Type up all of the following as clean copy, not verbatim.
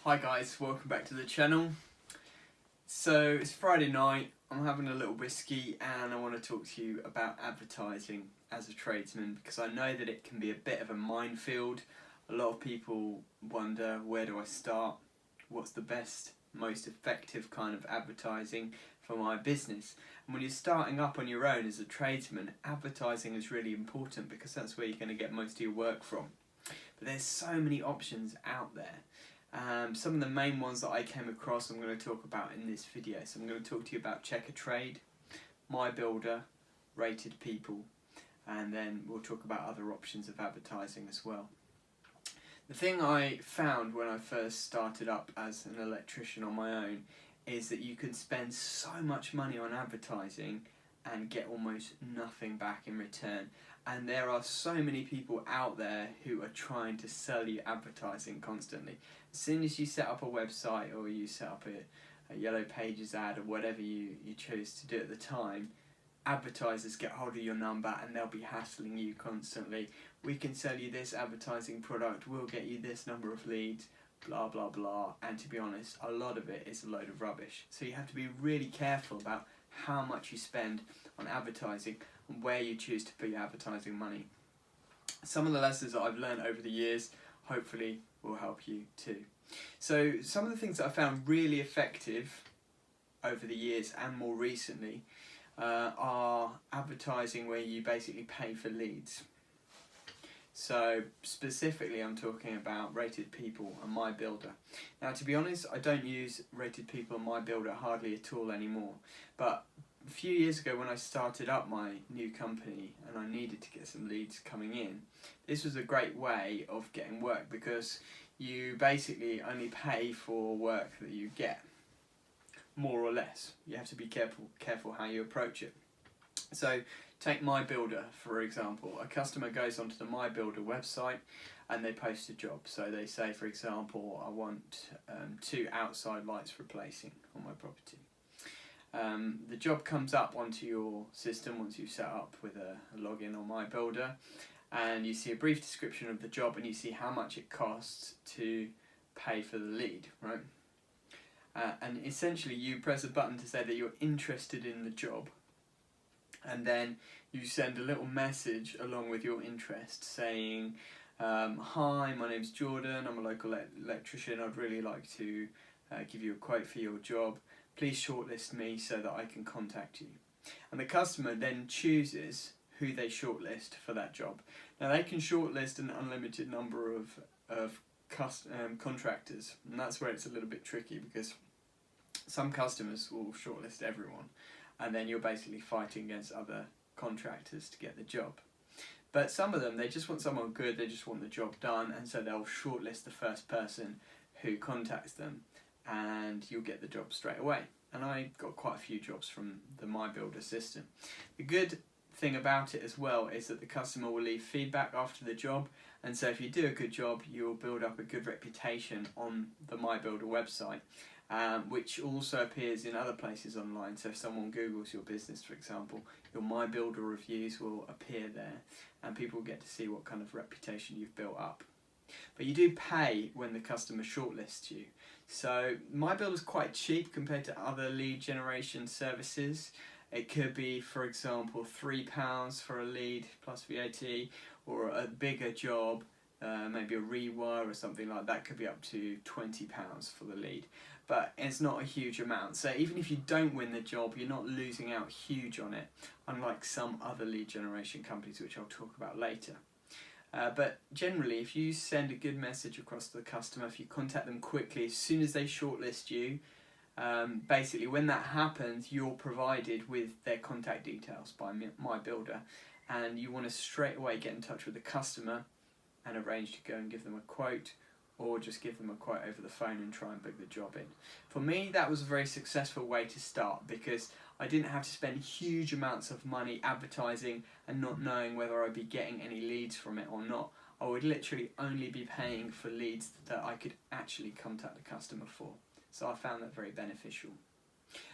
Hi guys, welcome back to the channel. So it's Friday night, I'm having a little whiskey and I want to talk to you about advertising as a tradesman because I know that it can be a bit of a minefield. A lot of people wonder, where do I start? What's the best, most effective kind of advertising for my business? And when you're starting up on your own as a tradesman, advertising is really important because that's where you're going to get most of your work from. But there's so many options out there. Some of the main ones that I came across I'm going to talk about in this video. So I'm going to talk to you about Checkatrade, MyBuilder, Rated People, and then we'll talk about other options of advertising as well. The thing I found when I first started up as an electrician on my own is that you can spend so much money on advertising and get almost nothing back in return. And there are so many people out there who are trying to sell you advertising constantly. As soon as you set up a website or you set up a Yellow Pages ad or whatever you chose to do at the time, advertisers get hold of your number and they'll be hassling you constantly. We can sell you this advertising product, we'll get you this number of leads, blah blah blah. And to be honest, a lot of it is a load of rubbish. So you have to be really careful about how much you spend on advertising and where you choose to put your advertising money. Some of the lessons that I've learned over the years hopefully will help you too. So some of the things that I found really effective over the years and more recently are advertising where you basically pay for leads. So specifically I'm talking about Rated People and MyBuilder. Now to be honest, I don't use Rated People and MyBuilder hardly at all anymore, but a few years ago when I started up my new company and I needed to get some leads coming in, this was a great way of getting work because you basically only pay for work that you get, more or less. You have to be careful how you approach it. So take MyBuilder for example. A customer goes onto the MyBuilder website and they post a job. So they say, for example, I want 2 outside lights replacing on my property. The job comes up onto your system once you've set up with a login on MyBuilder, and you see a brief description of the job and you see how much it costs to pay for the lead, right? And essentially you press a button to say that you're interested in the job, and then you send a little message along with your interest saying, hi, my name's Jordan, I'm a local electrician, I'd really like to give you a quote for your job. Please shortlist me so that I can contact you. And the customer then chooses who they shortlist for that job. Now they can shortlist an unlimited number of contractors, and that's where it's a little bit tricky because some customers will shortlist everyone and then you're basically fighting against other contractors to get the job. But some of them, they just want someone good, they just want the job done, and so they'll shortlist the first person who contacts them and you'll get the job straight away. And I got quite a few jobs from the MyBuilder system. The good thing about it as well is that the customer will leave feedback after the job, and so if you do a good job you'll build up a good reputation on the MyBuilder website, which also appears in other places online. So if someone Googles your business, for example, your MyBuilder reviews will appear there and people will get to see what kind of reputation you've built up. But you do pay when the customer shortlists you. So MyBuilder is quite cheap compared to other lead generation services. It could be, for example, £3 for a lead plus VAT, or a bigger job, maybe a rewire or something like that, could be up to £20 for the lead. But it's not a huge amount. So even if you don't win the job, you're not losing out huge on it, unlike some other lead generation companies, which I'll talk about later. But generally, if you send a good message across to the customer, if you contact them quickly, as soon as they shortlist you, basically when that happens, you're provided with their contact details by MyBuilder, and you want to straight away get in touch with the customer and arrange to go and give them a quote, or just give them a quote over the phone and try and book the job in. For me, that was a very successful way to start because I didn't have to spend huge amounts of money advertising and not knowing whether I'd be getting any leads from it or not. I would literally only be paying for leads that I could actually contact the customer for. So I found that very beneficial.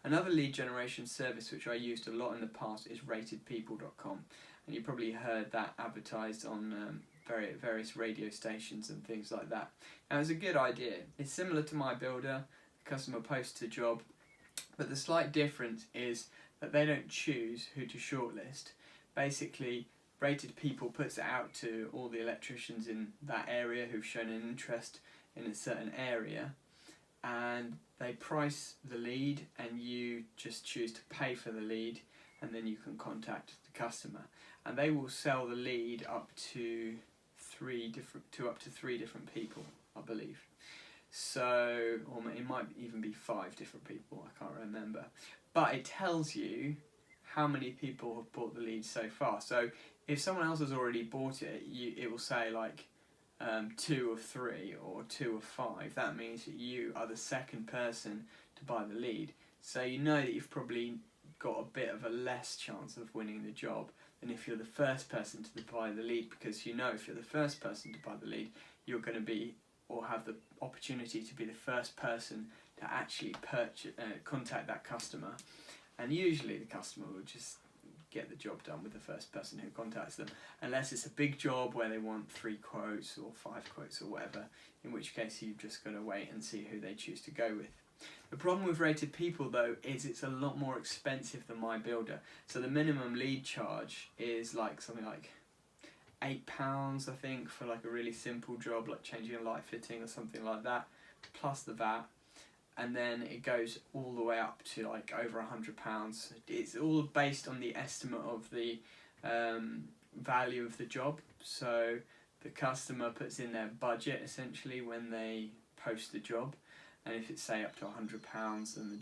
Another lead generation service which I used a lot in the past is ratedpeople.com, and you probably heard that advertised on various radio stations and things like that. Now, it's a good idea. It's similar to MyBuilder. The customer posts a job, but the slight difference is that they don't choose who to shortlist. Basically, Rated People puts it out to all the electricians in that area who've shown an interest in a certain area, and they price the lead, and you just choose to pay for the lead, and then you can contact the customer, and they will sell the lead up to three different people, I believe. So, or it might even be 5 different people, I can't remember. But it tells you how many people have bought the lead so far. So if someone else has already bought it, it will say like 2 of 3 or 2 of 5. That means that you are the second person to buy the lead. So you know that you've probably got a bit of a less chance of winning the job than if you're the first person to buy the lead, because you know if you're the first person to buy the lead, you're going to be, or have the opportunity to be, the first person to actually contact that customer, and usually the customer will just get the job done with the first person who contacts them, unless it's a big job where they want 3 quotes or 5 quotes or whatever, in which case you've just got to wait and see who they choose to go with. The problem with Rated People though is it's a lot more expensive than MyBuilder. So the minimum lead charge is like something like £8, I think, for like a really simple job like changing a light fitting or something like that, plus the VAT, and then it goes all the way up to like over £100. It's all based on the estimate of the value of the job. So the customer puts in their budget essentially when they post the job, and if it's say up to £100, then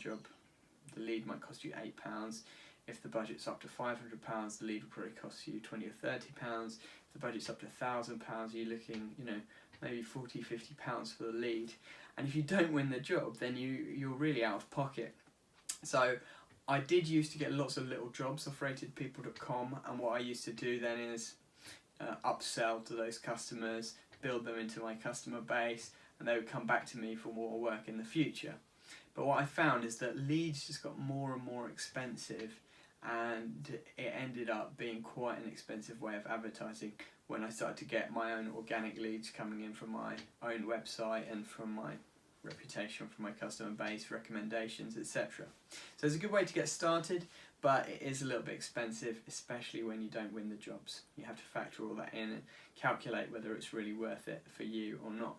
the lead might cost you £8. If the budget's up to £500, the lead will probably cost you £20 or £30. If the budget's up to £1,000, you're looking, maybe £40, £50 for the lead. And if you don't win the job, then you're really out of pocket. So I did used to get lots of little jobs off ratedpeople.com, and what I used to do then is upsell to those customers, build them into my customer base, and they would come back to me for more work in the future. But what I found is that leads just got more and more expensive, and it ended up being quite an expensive way of advertising when I started to get my own organic leads coming in from my own website and from my reputation, from my customer base, recommendations, etc. So it's a good way to get started, but it is a little bit expensive, especially when you don't win the jobs. You have to factor all that in and calculate whether it's really worth it for you or not.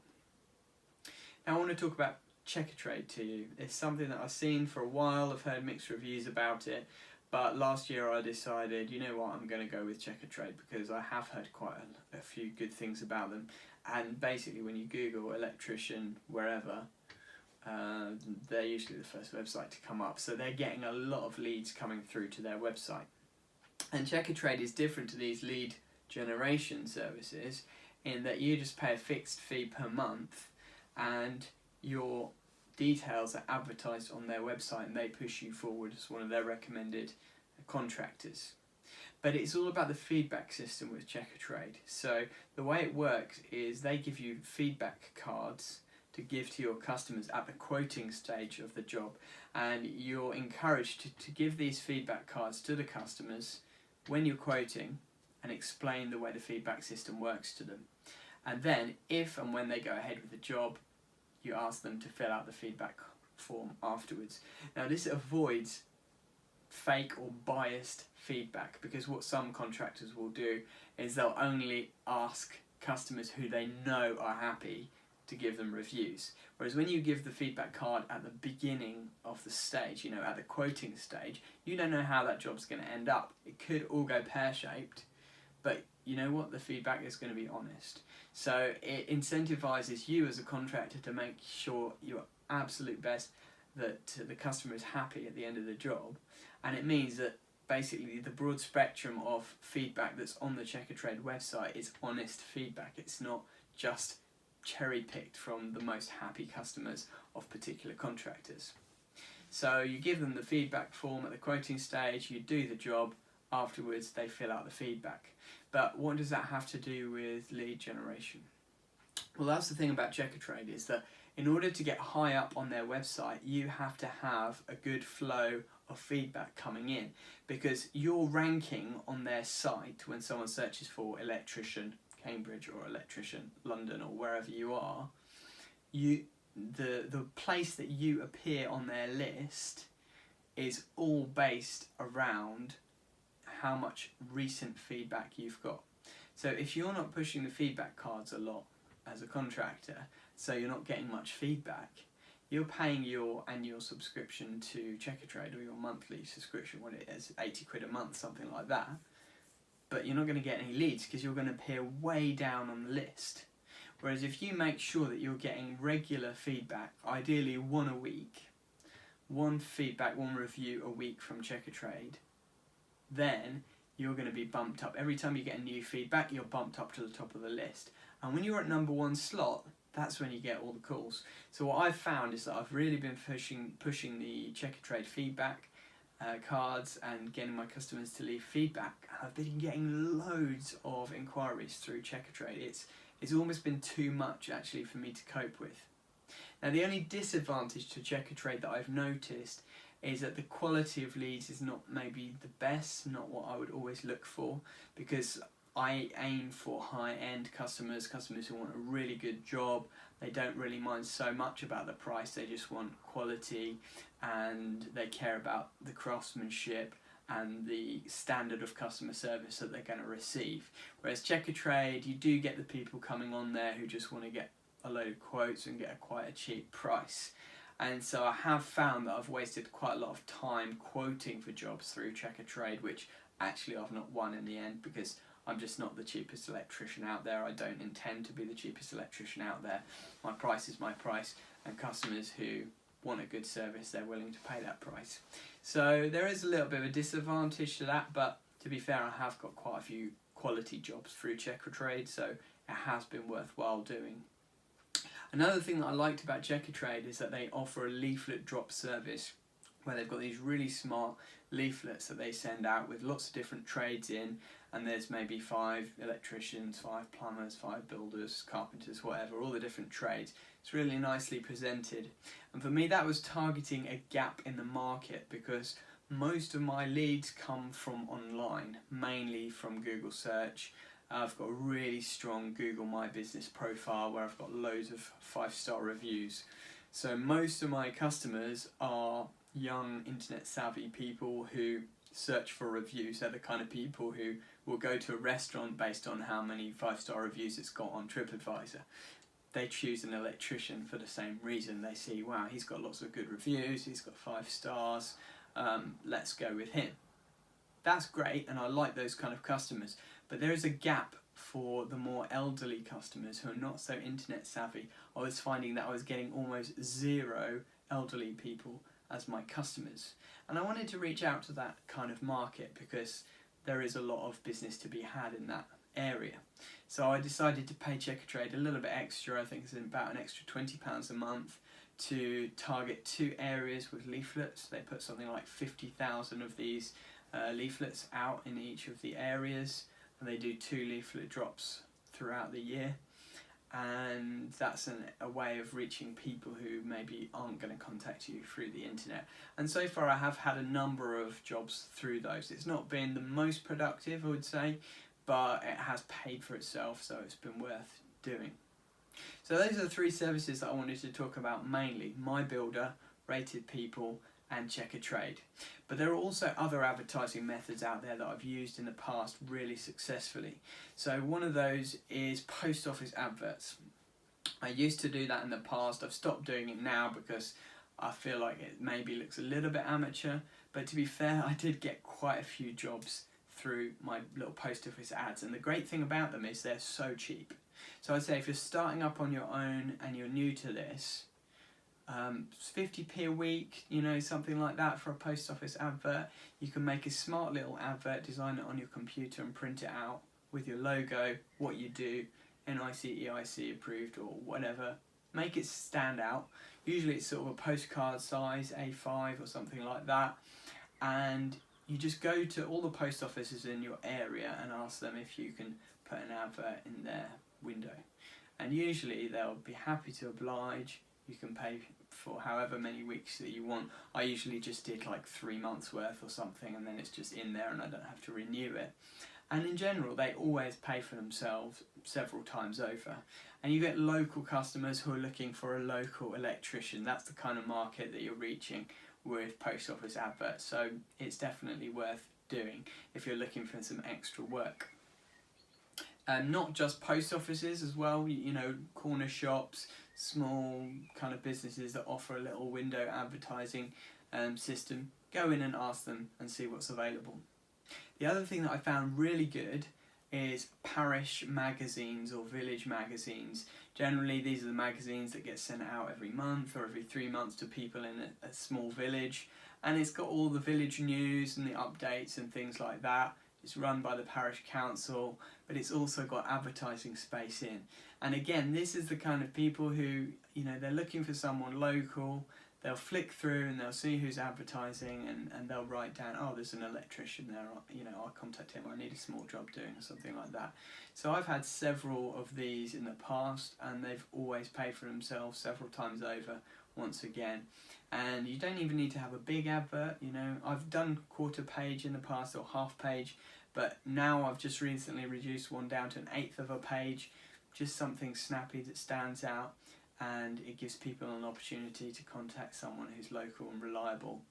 Now I want to talk about Checkatrade to you. It's something that I've seen for a while, I've heard mixed reviews about it, but last year I decided, you know what, I'm going to go with Checkatrade because I have heard quite a few good things about them. And basically when you Google electrician wherever, they're usually the first website to come up, so they're getting a lot of leads coming through to their website. And Checkatrade is different to these lead generation services in that you just pay a fixed fee per month, and your details are advertised on their website and they push you forward as one of their recommended contractors. But it's all about the feedback system with Checkatrade. So the way it works is they give you feedback cards to give to your customers at the quoting stage of the job, and you're encouraged to give these feedback cards to the customers when you're quoting and explain the way the feedback system works to them. And then if and when they go ahead with the job, you ask them to fill out the feedback form afterwards. Now this avoids fake or biased feedback, because what some contractors will do is they'll only ask customers who they know are happy to give them reviews. Whereas when you give the feedback card at the beginning of the stage, at the quoting stage, you don't know how that job's going to end up. It could all go pear-shaped, but you know what, the feedback is going to be honest. So it incentivizes you as a contractor to make sure your absolute best that the customer is happy at the end of the job, and it means that basically the broad spectrum of feedback that's on the Checkatrade website is honest feedback. It's not just cherry-picked from the most happy customers of particular contractors. So you give them the feedback form at the quoting stage, you do the job, afterwards they fill out the feedback. But what does that have to do with lead generation? Well, that's the thing about Checkatrade, is that in order to get high up on their website, you have to have a good flow of feedback coming in, because your ranking on their site when someone searches for electrician Cambridge or Electrician, London, or wherever you are, the place that you appear on their list is all based around how much recent feedback you've got. So if you're not pushing the feedback cards a lot as a contractor, so you're not getting much feedback, you're paying your annual subscription to Checkatrade, or your monthly subscription, what it is, 80 quid a month, something like that, but you're not going to get any leads because you're going to appear way down on the list. Whereas if you make sure that you're getting regular feedback, ideally one a week, one feedback, one review a week from Checkatrade, then you're going to be bumped up. Every time you get a new feedback, you're bumped up to the top of the list. And when you're at number one slot, that's when you get all the calls. So what I've found is that I've really been pushing the Checkatrade feedback cards and getting my customers to leave feedback. And I've been getting loads of inquiries through Checkatrade. It's almost been too much actually for me to cope with. Now the only disadvantage to Checkatrade that I've noticed is that the quality of leads is not maybe the best, not what I would always look for, because I aim for high-end customers who want a really good job. They don't really mind so much about the price, they just want quality, and they care about the craftsmanship and the standard of customer service that they're going to receive. Whereas Checkatrade, you do get the people coming on there who just want to get a load of quotes and get quite a cheap price. And so I have found that I've wasted quite a lot of time quoting for jobs through Checkatrade, which actually I've not won in the end, because I'm just not the cheapest electrician out there. I don't intend to be the cheapest electrician out there. My price is my price, and customers who want a good service, they're willing to pay that price. So there is a little bit of a disadvantage to that, but to be fair, I have got quite a few quality jobs through Checkatrade, so it has been worthwhile doing. Another thing that I liked about Checkatrade is that they offer a leaflet drop service, where they've got these really smart leaflets that they send out with lots of different trades in, and there's maybe 5 electricians, 5 plumbers, 5 builders, carpenters, whatever, all the different trades. It's really nicely presented, and for me that was targeting a gap in the market, because most of my leads come from online, mainly from Google search. I've got a really strong Google My Business profile where I've got loads of 5-star reviews. So most of my customers are young internet savvy people who search for reviews. They're the kind of people who will go to a restaurant based on how many 5-star reviews it's got on TripAdvisor. They choose an electrician for the same reason. They see, wow, he's got lots of good reviews, he's got 5 stars, let's go with him. That's great, and I like those kind of customers. But there is a gap for the more elderly customers who are not so internet savvy. I was finding that I was getting almost 0 elderly people as my customers. And I wanted to reach out to that kind of market, because there is a lot of business to be had in that area. So I decided to pay Checkatrade a little bit extra. I think it's about an extra £20 a month to target 2 areas with leaflets. They put something like 50,000 of these leaflets out in each of the areas, and they do 2 leaflet drops throughout the year, and that's a way of reaching people who maybe aren't going to contact you through the internet. And so far I have had a number of jobs through those. It's not been the most productive, I would say, but it has paid for itself, so it's been worth doing. So those are the 3 services that I wanted to talk about mainly: MyBuilder, Rated People, and Checkatrade. But there are also other advertising methods out there that I've used in the past really successfully. So one of those is post office adverts. I used to do that in the past. I've stopped doing it now because I feel like it maybe looks a little bit amateur, but to be fair, I did get quite a few jobs through my little post office ads, and the great thing about them is they're so cheap. So I'd say if you're starting up on your own and you're new to this, 50p a week, you know, something like that for a post office advert. You can make a smart little advert, design it on your computer and print it out with your logo, what you do, NIC, EIC approved or whatever. Make it stand out. Usually it's sort of a postcard size, A5 or something like that. And you just go to all the post offices in your area and ask them if you can put an advert in their window. And usually they'll be happy to oblige. You can pay for however many weeks that you want. I usually just did like 3 months worth or something, and then it's just in there and I don't have to renew it. and in general they always pay for themselves several times over. And you get local customers who are looking for a local electrician. That's the kind of market that you're reaching with post office adverts, so it's definitely worth doing if you're looking for some extra work. Not just post offices as well, you know, corner shops, small kind of businesses that offer a little window advertising system. Go in and ask them and see what's available. The other thing that I found really good is parish magazines or village magazines. Generally these are the magazines that get sent out every month or every 3 months to people in a small village, and it's got all the village news and the updates and things like that. It's run by the parish council, but it's also got advertising space in. And again, this is the kind of people who, you know, they're looking for someone local. They'll flick through and they'll see who's advertising, and they'll write down, oh, there's an electrician there, you know, I'll contact him, I need a small job doing or something like that. So I've had several of these in the past, and they've always paid for themselves several times over once again. And you don't even need to have a big advert, you know. I've done quarter page in the past or half page, but now I've just recently reduced one down to 1/8 of a page, just something snappy that stands out, and it gives people an opportunity to contact someone who's local and reliable,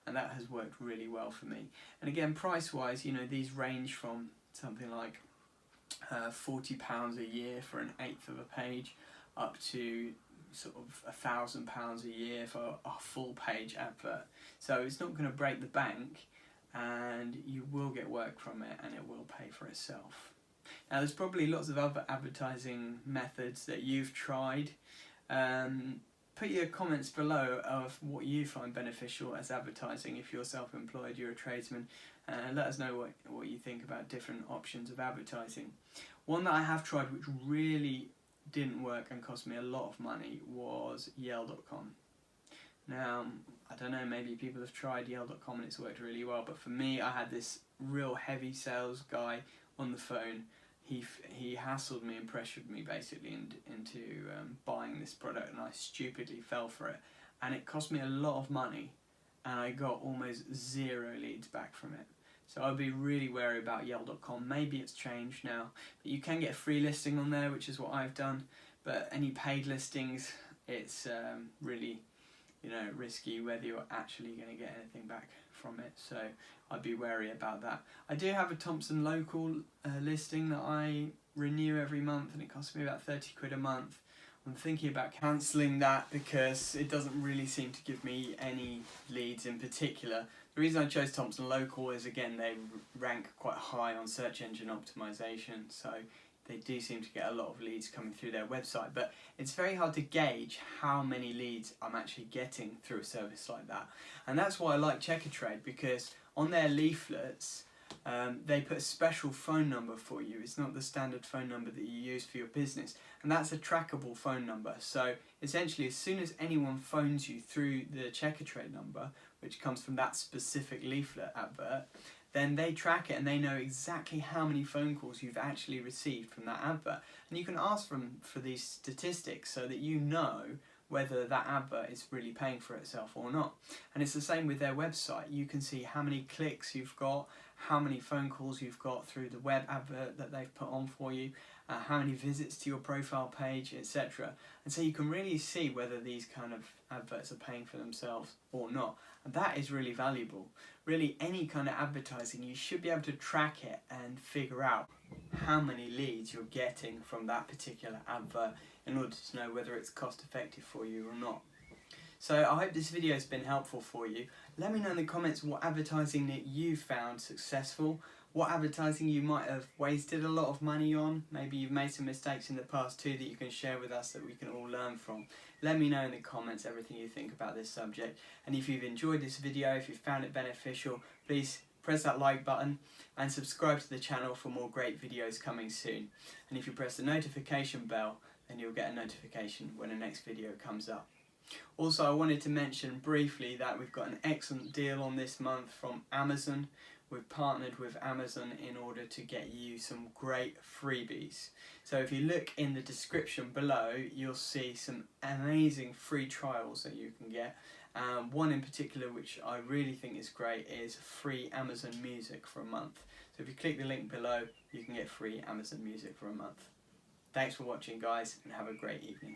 and that has worked really well for me. And again, price wise, you know, these range from something like £40 a year for 1/8 of a page up to sort of £1,000 a year for a full page advert. So it's not going to break the bank, and you will get work from it, and it will pay for itself. Now there's probably lots of other advertising methods that you've tried. Put your comments below of what you find beneficial as advertising. If you're self-employed, you're a tradesman, let us know what you think about different options of advertising. One that I have tried which really didn't work and cost me a lot of money was Yell.com. Now, I don't know, maybe people have tried Yell.com and it's worked really well, but for me, I had this real heavy sales guy on the phone. He hassled me and pressured me basically into buying this product, and I stupidly fell for it, and it cost me a lot of money, and I got almost 0 leads back from it. So I'd be really wary about Yell.com. Maybe it's changed now, but you can get a free listing on there, which is what I've done. But any paid listings, it's really, you know, risky whether you're actually going to get anything back from it. So I'd be wary about that. I do have a Thompson local listing that I renew every month, and it costs me about 30 quid a month. I'm thinking about cancelling that because it doesn't really seem to give me any leads in particular. The reason I chose Thompson Local is, again, they rank quite high on search engine optimization, so they do seem to get a lot of leads coming through their website, but it's very hard to gauge how many leads I'm actually getting through a service like that. And that's why I like Checkatrade, because on their leaflets, they put a special phone number for you. It's not the standard phone number that you use for your business, and that's a trackable phone number. So essentially, as soon as anyone phones you through the Checkatrade number, which comes from that specific leaflet advert, then they track it and they know exactly how many phone calls you've actually received from that advert. And you can ask them for these statistics so that you know whether that advert is really paying for itself or not. And it's the same with their website. You can see how many clicks you've got, how many phone calls you've got through the web advert that they've put on for you, how many visits to your profile page, etc. And so you can really see whether these kind of adverts are paying for themselves or not. And that is really valuable. Really, any kind of advertising, you should be able to track it and figure out how many leads you're getting from that particular advert in order to know whether it's cost effective for you or not. So I hope this video has been helpful for you. Let me know in the comments what advertising that you found successful, what advertising you might have wasted a lot of money on. Maybe you've made some mistakes in the past too that you can share with us that we can all learn from. Let me know in the comments everything you think about this subject. And if you've enjoyed this video, if you found it beneficial, please press that like button and subscribe to the channel for more great videos coming soon. And if you press the notification bell, then you'll get a notification when the next video comes up. Also, I wanted to mention briefly that we've got an excellent deal on this month from Amazon. We've partnered with Amazon in order to get you some great freebies. So if you look in the description below, you'll see some amazing free trials that you can get. One in particular which I really think is great is free Amazon Music for a month. So if you click the link below, you can get free Amazon Music for a month. Thanks for watching, guys, and have a great evening.